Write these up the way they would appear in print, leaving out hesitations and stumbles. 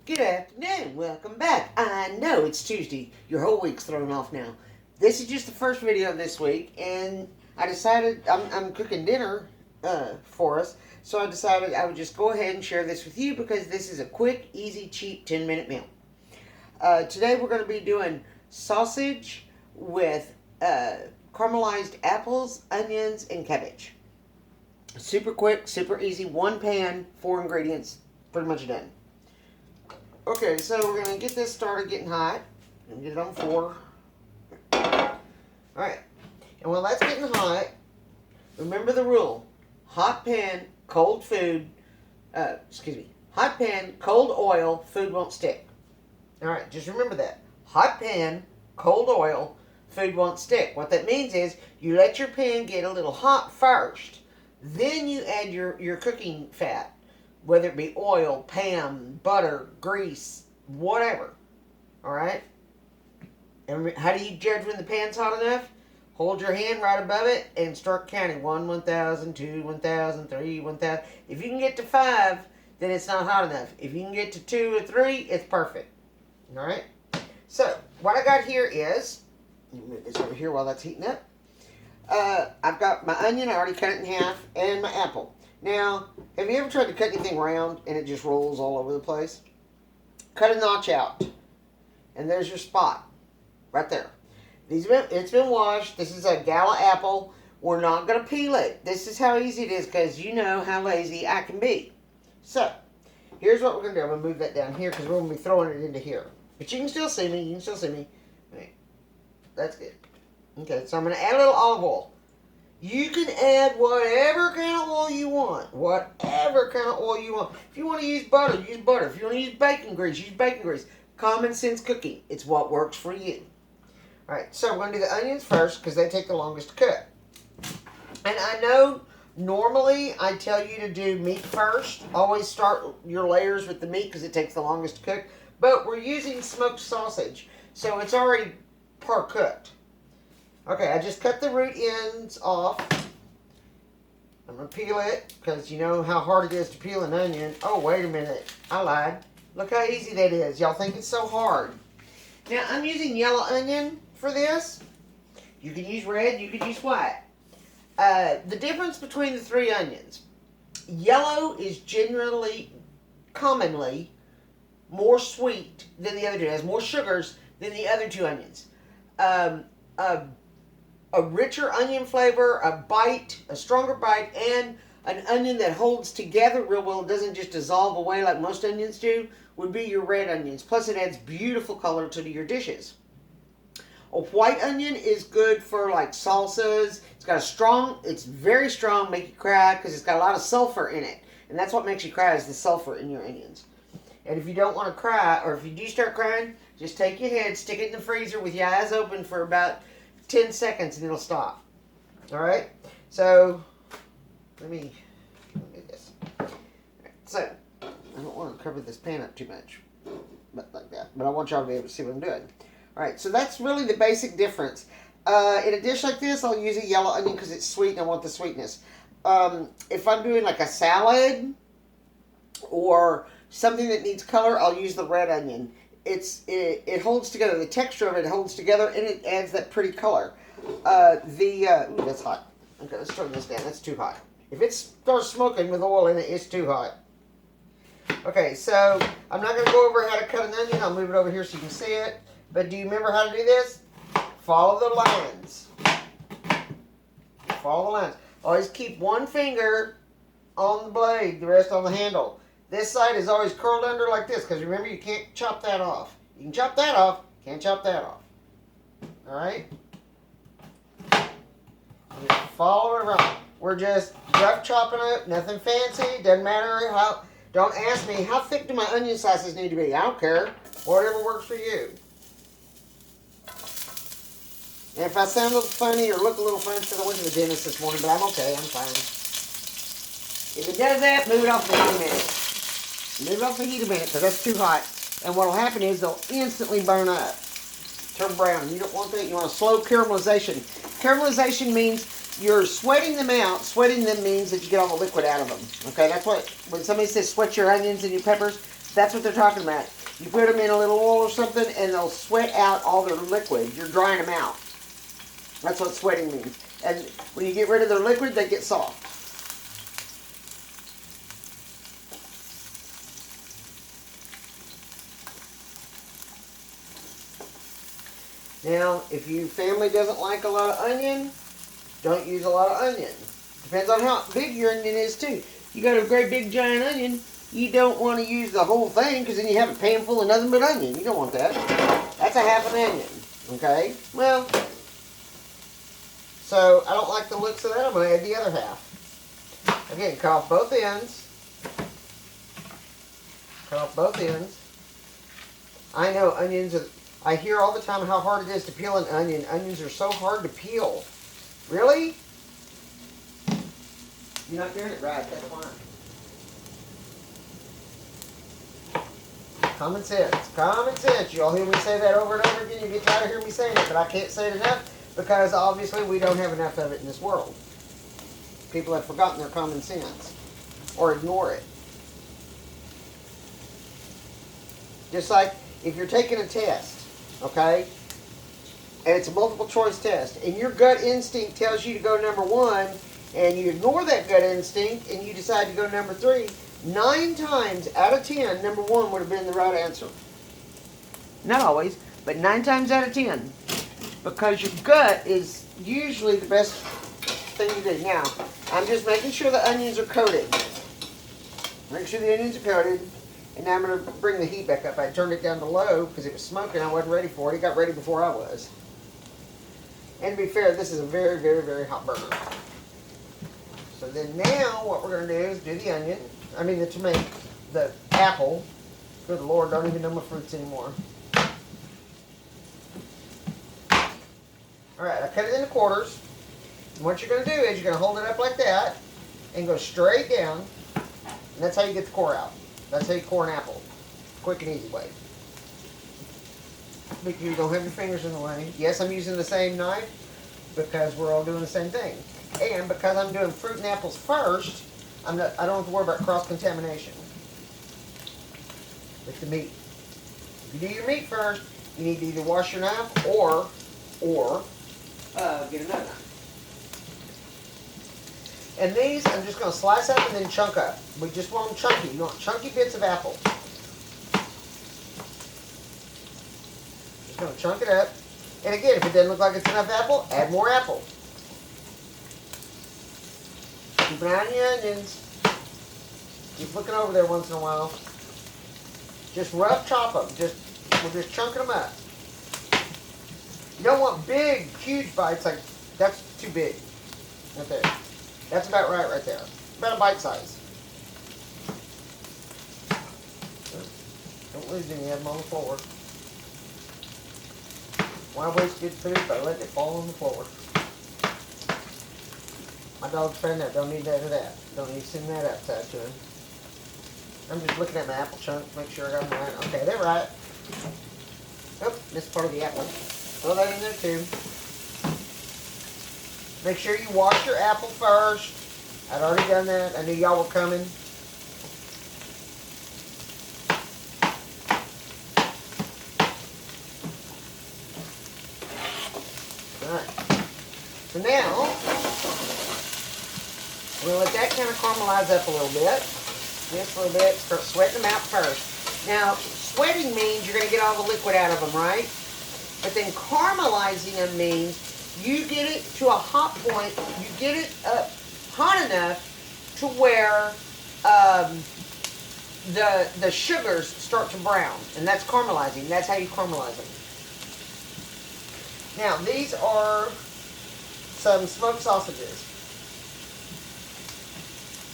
Good afternoon. Welcome back. I know it's Tuesday. Your whole week's thrown off now. This is just the first video this week, and I decided I'm cooking dinner for us, so I decided I would just go ahead and share this with you because this is a quick, easy, cheap 10-minute meal. Today we're going to be doing sausage with caramelized apples, onions, and cabbage. Super quick, super easy, one pan, 4 ingredients, pretty much done. Okay, so we're going to get this started getting hot and get it on 4. Alright, and while that's getting hot, remember the rule. Hot pan, cold food, hot pan, cold oil, food won't stick. Alright, just remember that. Hot pan, cold oil, food won't stick. What that means is you let your pan get a little hot first, then you add your cooking fat. Whether it be oil, Pam, butter, grease, whatever. Alright? And how do you judge when the pan's hot enough? Hold your hand right above it and start counting. 1, 1,000, 2, 1,000, 3, 1,000. If you can get to 5, then it's not hot enough. If you can get to 2 or 3, it's perfect. Alright? So, what I got here is, let me move this over here while that's heating up. I've got my onion, I already cut it in half, and my apple. Now, have you ever tried to cut anything round and it just rolls all over the place? Cut a notch out. And there's your spot. Right there. It's been washed. This is a gala apple. We're not going to peel it. This is how easy it is because you know how lazy I can be. So, here's what we're going to do. I'm going to move that down here because we're going to be throwing it into here. But you can still see me. You can still see me. Right. That's good. Okay, so I'm going to add a little olive oil. You can add whatever kind of oil you want. Whatever kind of oil you want. If you want to use butter, use butter. If you want to use bacon grease, use bacon grease. Common sense cooking. It's what works for you. Alright, so we're going to do the onions first because they take the longest to cook. And I know normally I tell you to do meat first. Always start your layers with the meat because it takes the longest to cook. But we're using smoked sausage, so it's already par-cooked. Okay, I just cut the root ends off. I'm going to peel it because you know how hard it is to peel an onion. Oh, wait a minute. I lied. Look how easy that is. Y'all think it's so hard. Now, I'm using yellow onion for this. You can use red, you can use white. The difference between the 3 onions. Yellow is commonly, more sweet than the other 2. It has more sugars than the other 2 onions. A richer onion flavor, a stronger bite, and an onion that holds together real well, it doesn't just dissolve away like most onions do, would be your red onions. Plus it adds beautiful color to your dishes. A white onion is good for like salsas. It's very strong, make you cry because it's got a lot of sulfur in it. And that's what makes you cry is the sulfur in your onions. And if you don't want to cry, or if you do start crying, just take your head, stick it in the freezer with your eyes open for about 10 seconds and it'll stop. Alright? So, let me do this. Right, so, I don't want to cover this pan up too much. But like that. But I want y'all to be able to see what I'm doing. Alright, so that's really the basic difference. In a dish like this, I'll use a yellow onion because it's sweet and I want the sweetness. If I'm doing like a salad or something that needs color, I'll use the red onion. It holds together. The texture of it holds together, and it adds that pretty color. Ooh, that's hot. Okay, let's turn this down. That's too hot. If it starts smoking with oil in it, it's too hot. Okay, so I'm not going to go over how to cut an onion. I'll move it over here so you can see it. But do you remember how to do this? Follow the lines. Follow the lines. Always keep one finger on the blade, the rest on the handle. This side is always curled under like this because remember you can't chop that off. You can chop that off, can't chop that off. Alright? Just follow it around. We're just rough chopping it, nothing fancy, doesn't matter how, don't ask me how thick do my onion slices need to be. I don't care. Whatever works for you. And if I sound a little funny or look a little funny, because I went to the dentist this morning, but I'm okay, I'm fine. If it does that, move it off the heat a minute. Move it off the heat a minute because that's too hot. And what will happen is they'll instantly burn up. Turn brown. You don't want that. You want a slow caramelization. Caramelization means you're sweating them out. Sweating them means that you get all the liquid out of them. Okay, that's what, when somebody says sweat your onions and your peppers, that's what they're talking about. You put them in a little oil or something, and they'll sweat out all their liquid. You're drying them out. That's what sweating means. And when you get rid of their liquid, they get soft. Now, if your family doesn't like a lot of onion, don't use a lot of onion. Depends on how big your onion is, too. You got a great big giant onion, you don't want to use the whole thing, because then you have a pan full of nothing but onion. You don't want that. That's a half an onion, okay? Well, so I don't like the looks of that. I'm going to add the other half. Again, cut off both ends. Cut off both ends. I know onions are... I hear all the time how hard it is to peel an onion. Onions are so hard to peel. Really? You're not doing it right. That's fine. Common sense. Common sense. You all hear me say that over and over again. You get tired of hearing me saying it, but I can't say it enough because obviously we don't have enough of it in this world. People have forgotten their common sense or ignore it. Just like if you're taking a test, okay, and it's a multiple choice test, and your gut instinct tells you to go number 1, and you ignore that gut instinct, and you decide to go number 3, 9 times out of 10, number 1 would have been the right answer. Not always, but 9 times out of 10. Because your gut is usually the best thing to do. Now, I'm just making sure the onions are coated. Make sure the onions are coated. And now I'm going to bring the heat back up. I turned it down to low because it was smoking. I wasn't ready for it. It got ready before I was. And to be fair, this is a very, very, very hot burner. So then now what we're going to do is do the onion. I mean the tomato, the apple. Good Lord, don't even know my fruits anymore. Alright, I cut it into quarters. And what you're going to do is you're going to hold it up like that and go straight down. And that's how you get the core out. That's how you core an apple. Quick and easy way. Make sure you don't have your fingers in the way. Yes, I'm using the same knife because we're all doing the same thing. And because I'm doing fruit and apples first, I don't have to worry about cross-contamination with the meat. If you do your meat first, you need to either wash your knife or get another knife. And these, I'm just going to slice up and then chunk up. We just want them chunky. You want chunky bits of apple. Just going to chunk it up. And again, if it doesn't look like it's enough apple, add more apple. Keep an eye on your onions. Keep looking over there once in a while. Just rough chop them. We're just chunking them up. You don't want big, huge bites like that's too big. Right there. That's about right there. About a bite size. Don't lose any of them on the floor. Why waste good food by letting it fall on the floor? My dog's found that. Don't need that or that. Don't need to send that outside to him. I'm just looking at my apple chunks, make sure I got them right. Okay, they're right. Oh, missed part of the apple. Throw that in there too. Make sure you wash your apple first. I'd already done that. I knew y'all were coming. Alright. So now, we'll let that kind of caramelize up a little bit. Just a little bit. Start sweating them out first. Now, sweating means you're going to get all the liquid out of them, right? But then caramelizing them means you get it to a hot point, you get it up hot enough to where the sugars start to brown. And that's caramelizing. That's how you caramelize them. Now, these are some smoked sausages.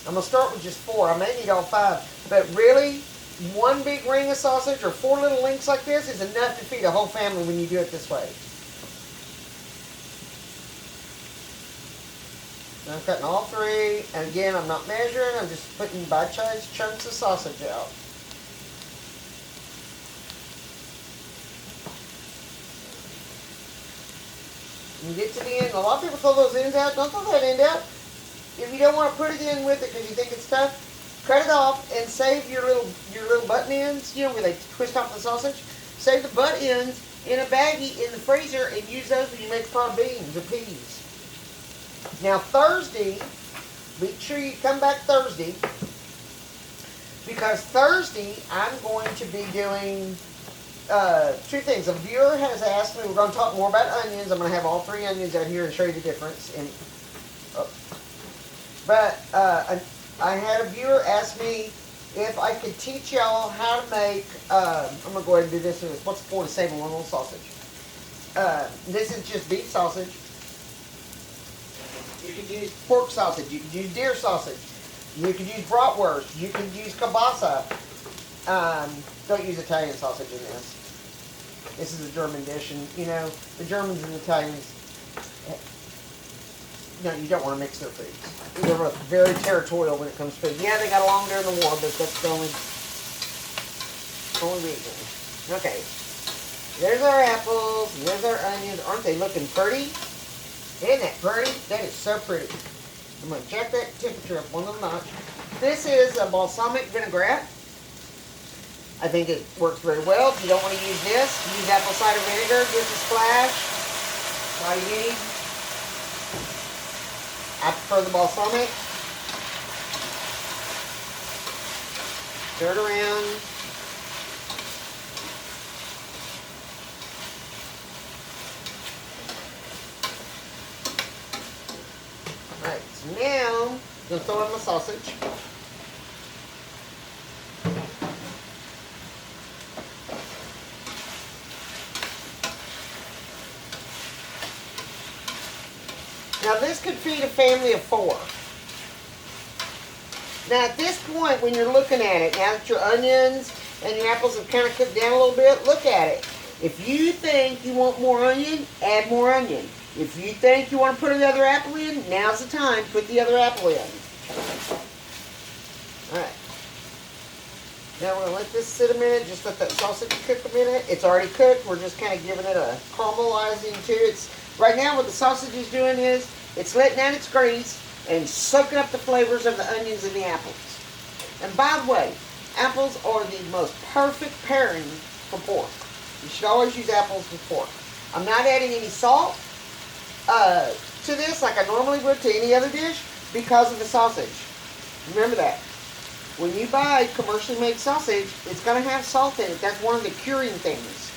I'm going to start with just 4. I may need all 5. But really, 1 big ring of sausage or 4 little links like this is enough to feed a whole family when you do it this way. I'm cutting all 3, and again, I'm not measuring, I'm just putting bite-sized chunks of sausage out. When you get to the end, a lot of people throw those ends out. Don't throw that end out. If you don't want to put it in with it because you think it's tough, Cut it off and save your little button ends, you know, where they twist off the sausage. Save the butt ends in a baggie in the freezer and use those when you make pot beans or peas. Now Thursday, make sure you come back Thursday, because Thursday I'm going to be doing two things. A viewer has asked me, we're going to talk more about onions. I'm going to have all 3 onions out here and show you the difference. And, I had a viewer ask me if I could teach y'all how to make, I'm going to go ahead and do this. What's the point of saving one little sausage? This is just beef sausage. You could use pork sausage. You could use deer sausage. You could use bratwurst. You could use kielbasa. Don't use Italian sausage in this. This is a German dish, and you know, the Germans and the Italians, you know, you don't want to mix their foods. They're both very territorial when it comes to food. Yeah, they got along during the war, but that's the only reason. Okay. There's our apples, and there's our onions. Aren't they looking pretty? Isn't that pretty? That is so pretty. I'm going to check that temperature up one little notch. This is a balsamic vinaigrette. I think it works very well. If you don't want to use this, use apple cider vinegar, just a splash. That's all you need. I prefer the balsamic. Stir it around. Alright, so now I'm going to throw in my sausage. Now this could feed a family of 4. Now at this point when you're looking at it, now that your onions and your apples have kind of cooked down a little bit, look at it. If you think you want more onion, add more onion. If you think you want to put another apple in, now's the time, put the other apple in. Alright. Now we're going to let this sit a minute, just let that sausage cook a minute. It's already cooked, we're just kind of giving it a caramelizing to it. Right now what the sausage is doing is, it's letting out its grease and soaking up the flavors of the onions and the apples. And by the way, apples are the most perfect pairing for pork. You should always use apples with pork. I'm not adding any salt to this like I normally would to any other dish because of the sausage. Remember that. When you buy commercially made sausage, it's going to have salt in it. That's one of the curing things.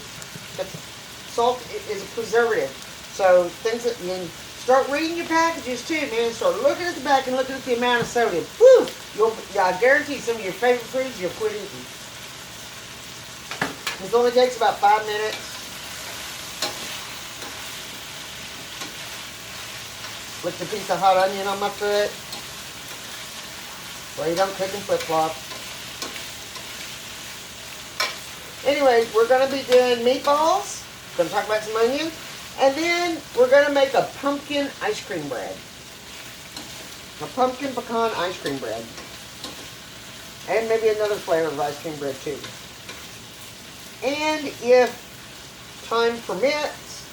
Salt is a preservative. So things that you start reading your packages too, man. Start looking at the back and looking at the amount of sodium. Woo! I guarantee some of your favorite foods you'll quit eating. This only takes about 5 minutes. Put the piece of hot onion on my foot. So you don't cook and flip-flop. Anyways, we're going to be doing meatballs. Going to talk about some onions. And then we're going to make a pumpkin ice cream bread. A pumpkin pecan ice cream bread. And maybe another flavor of ice cream bread too. And if time permits,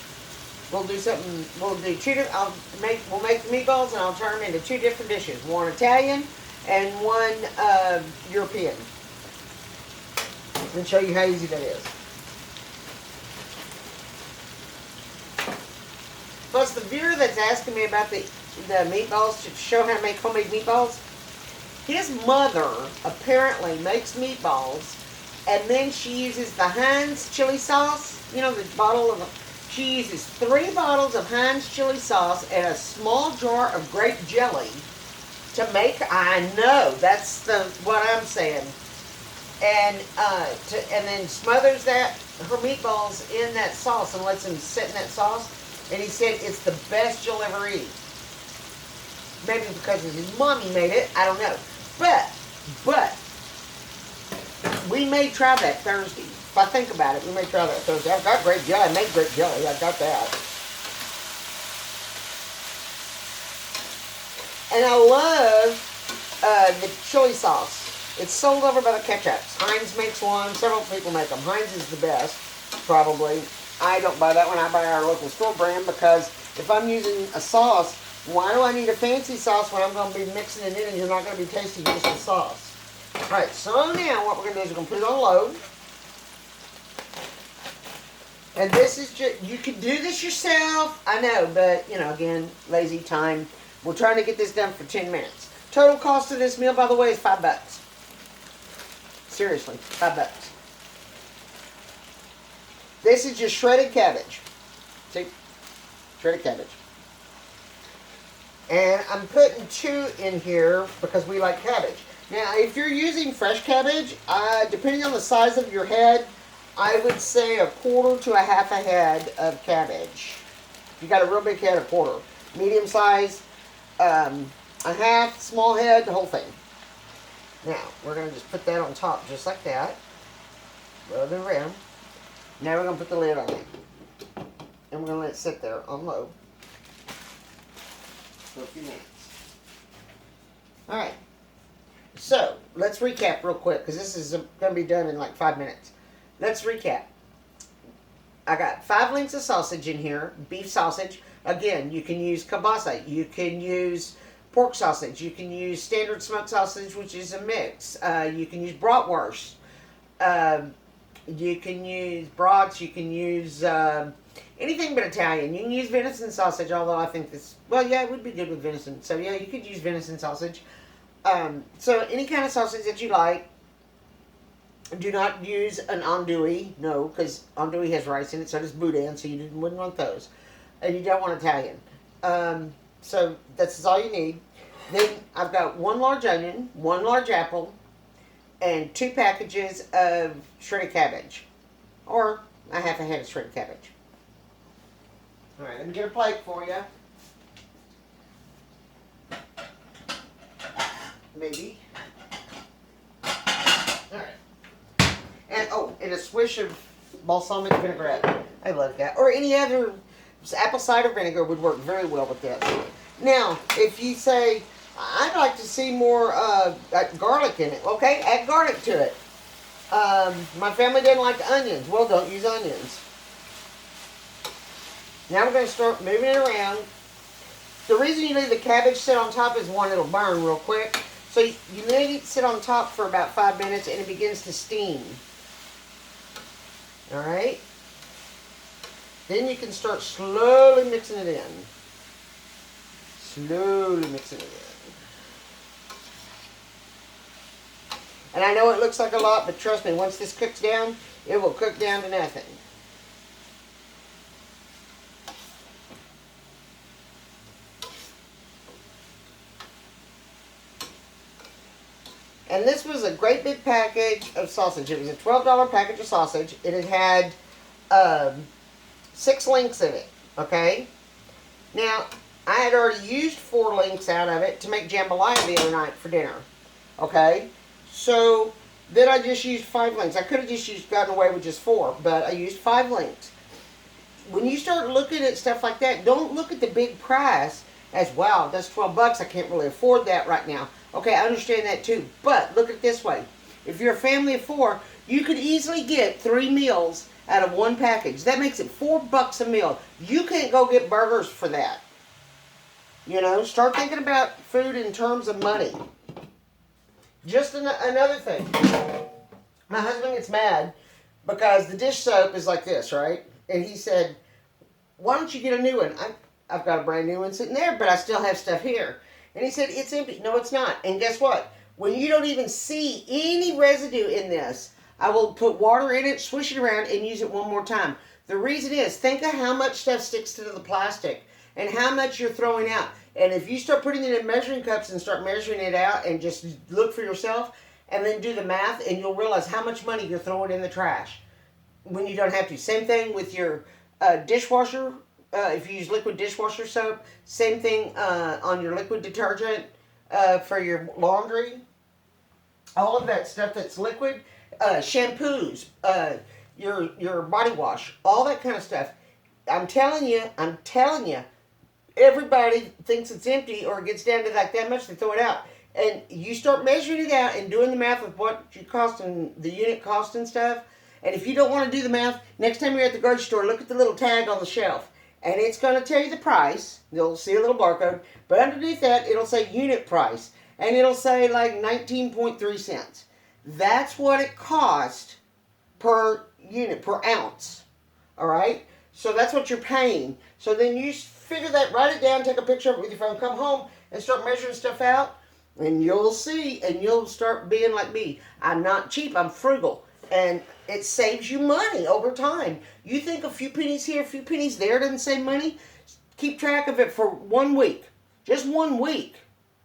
we'll do something, we'll make the meatballs and I'll turn them into 2 different dishes. One Italian and one European. And show you how easy that is. Plus, the viewer that's asking me about the meatballs, to show how to make homemade meatballs, his mother apparently makes meatballs, and then she uses the Heinz chili sauce, you know, the bottle of, she uses 3 bottles of Heinz chili sauce and a small jar of grape jelly to make, I know, that's what I'm saying, and then smothers her meatballs in that sauce and lets them sit in that sauce. And he said it's the best you'll ever eat. Maybe because his mommy made it, I don't know. But, we may try that Thursday. If I think about it, we may try that Thursday. I've got grape jelly. I make grape jelly. I've got that. And I love the chili sauce. It's sold over by the ketchups. Heinz makes one. Several people make them. Heinz is the best, probably. I don't buy that one. I buy our local store brand because if I'm using a sauce, why do I need a fancy sauce when I'm going to be mixing it in and you're not going to be tasting just the sauce? Alright, so now what we're going to do is we're going to put it on low. And this is just, you can do this yourself, I know, but, you know, again, lazy time. We're trying to get this done for 10 minutes. Total cost of this meal, by the way, is $5. Seriously, $5. This is just shredded cabbage. See? Shredded cabbage. And I'm putting 2 in here because we like cabbage. Now, if you're using fresh cabbage, depending on the size of your head, I would say 1/4 to 1/2 a head of cabbage. If you got a real big head, 1/4. Medium size, 1/2, small head, the whole thing. Now, we're going to just put that on top just like that. Rub it around. Now we're going to put the lid on it. And we're going to let it sit there on low for a few minutes. Alright. So, let's recap real quick because this is going to be done in like 5 minutes. Let's recap. I got 5 links of sausage in here, beef sausage. Again, you can use kielbasa. You can use pork sausage. You can use standard smoked sausage, which is a mix. You can use bratwurst. You can use brats. You can use anything but Italian. You can use venison sausage, although I think this, well, yeah, it would be good with venison. So, yeah, you could use venison sausage. So, any kind of sausage that you like. Do not use an andouille, no, because andouille has rice in it, so does boudin, so you wouldn't want those. And you don't want Italian. So that's all you need. Then I've got 1 large onion, 1 large apple, and 2 packages of shredded cabbage. Or 1/2 a head of shredded cabbage. Alright, let me get a plate for you. Maybe. Alright. And, and a swish of balsamic vinaigrette. I love that. Or any other apple cider vinegar would work very well with this. Now, if you say, I'd like to see more garlic in it, okay, add garlic to it. My family didn't like onions. Well, don't use onions. Now we're going to start moving it around. The reason you leave the cabbage sit on top is, 1, it'll burn real quick. So you let it sit on top for about 5 minutes and it begins to steam. Alright? Then you can start slowly mixing it in. Slowly mixing it in. And I know it looks like a lot, but trust me, once this cooks down, it will cook down to nothing. And this was a great big package of sausage. It was a $12 package of sausage. It had 6 links in it, okay? Now, I had already used 4 links out of it to make jambalaya the other night for dinner, okay? So, then I just used 5 links. I could have just gotten away with just 4, but I used 5 links. When you start looking at stuff like that, don't look at the big price as, wow, that's $12. I can't really afford that right now. Okay, I understand that too. But look at it this way. If you're a family of 4, you could easily get 3 meals out of 1 package. That makes it $4 a meal. You can't go get burgers for that. You know, start thinking about food in terms of money. Just another thing. My husband gets mad because the dish soap is like this, right? And he said, why don't you get a new one? I've got a brand new one sitting there, but I still have stuff here. And he said, it's empty. No, it's not. And guess what? When you don't even see any residue in this, I will put water in it, swish it around, and use it 1 more time. The reason is, think of how much stuff sticks to the plastic and how much you're throwing out. And if you start putting it in measuring cups and start measuring it out and just look for yourself and then do the math, and you'll realize how much money you're throwing in the trash when you don't have to. Same thing with your dishwasher. If you use liquid dishwasher soap, same thing on your liquid detergent for your laundry. All of that stuff that's liquid, shampoos, your body wash, all that kind of stuff. I'm telling you, everybody thinks it's empty or it gets down to like that much, they throw it out. And you start measuring it out and doing the math of what you cost and the unit cost and stuff. And if you don't want to do the math, next time you're at the grocery store, look at the little tag on the shelf. And it's going to tell you the price. You'll see a little barcode. But underneath that, it'll say unit price. And it'll say like 19.3 cents. That's what it cost per unit, per ounce. All right? So that's what you're paying. So then you figure that, write it down, take a picture of it with your phone, come home and start measuring stuff out, and you'll see, and you'll start being like me. I'm not cheap, I'm frugal. And it saves you money over time. You think a few pennies here, a few pennies there doesn't save money? Keep track of it for 1 week. Just 1 week.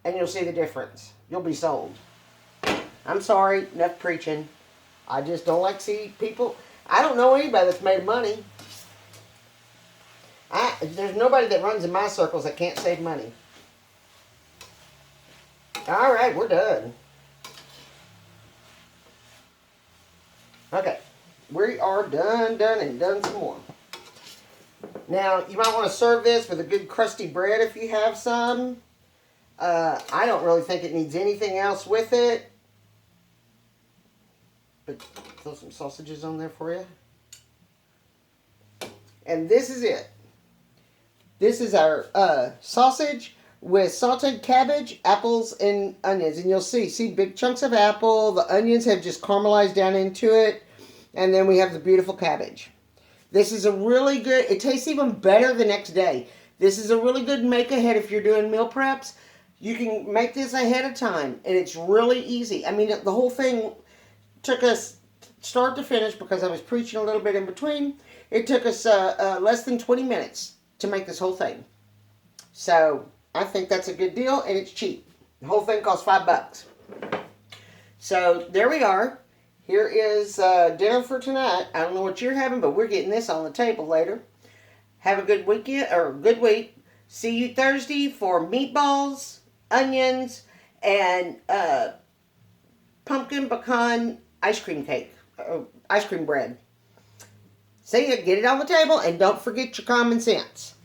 And you'll see the difference. You'll be sold. I'm sorry, enough preaching. I just don't like to see people. I don't know anybody that's made money. There's nobody that runs in my circles that can't save money. All right, we're done. Okay, we are done some more. Now, you might want to serve this with a good crusty bread if you have some. I don't really think it needs anything else with it. But throw some sausages on there for you. And this is it. This is our sausage with sauteed cabbage, apples, and onions. And you'll see big chunks of apple. The onions have just caramelized down into it. And then we have the beautiful cabbage. This is a really good, it tastes even better the next day. This is a really good make ahead if you're doing meal preps. You can make this ahead of time, and it's really easy. I mean, the whole thing took us start to finish, because I was preaching a little bit in between. It took us less than 20 minutes to make this whole thing. So I think that's a good deal, and it's cheap. The whole thing costs $5. So there we are. Here is dinner for tonight. I don't know what you're having, but we're getting this on the table later. Have a good weekend, or good week. See you Thursday for meatballs, onions, and pumpkin pecan ice cream cake, ice cream bread. See ya, get it on the table, and don't forget your common sense.